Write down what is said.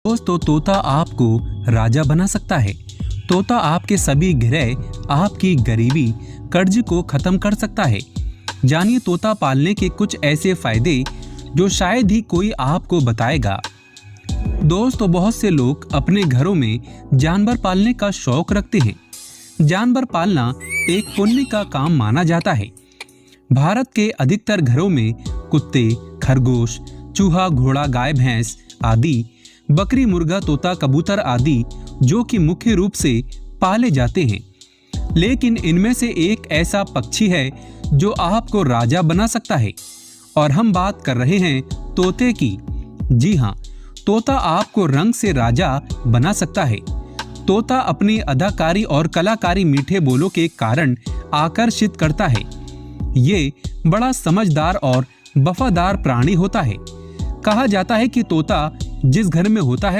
दोस्तों, तोता आपको राजा बना सकता है। तोता आपके सभी ग्रह, आपकी गरीबी, कर्ज को खत्म कर सकता है। जानिए तोता पालने के कुछ ऐसे फायदे जो शायद ही कोई आपको बताएगा। दोस्तों, बहुत से लोग अपने घरों में जानवर पालने का शौक रखते हैं। जानवर पालना एक पुण्य का काम माना जाता है। भारत के अधिकतर घरों में कुत्ते, खरगोश, चूहा, घोड़ा, गाय, भैंस आदि, बकरी, मुर्गा, तोता, कबूतर आदि जो कि मुख्य रूप से पाले जाते हैं। लेकिन इनमें से एक ऐसा पक्षी है जो आपको राजा बना सकता है, और हम बात कर रहे हैं तोते की। जी हाँ, तोता आपको रंग से राजा बना सकता है। तोता अपनी अदाकारी और कलाकारी, मीठे बोलों के कारण आकर्षित करता है। ये बड़ा समझदार और वफादार प्राणी होता है। कहा जाता है कि तोता जिस घर में होता है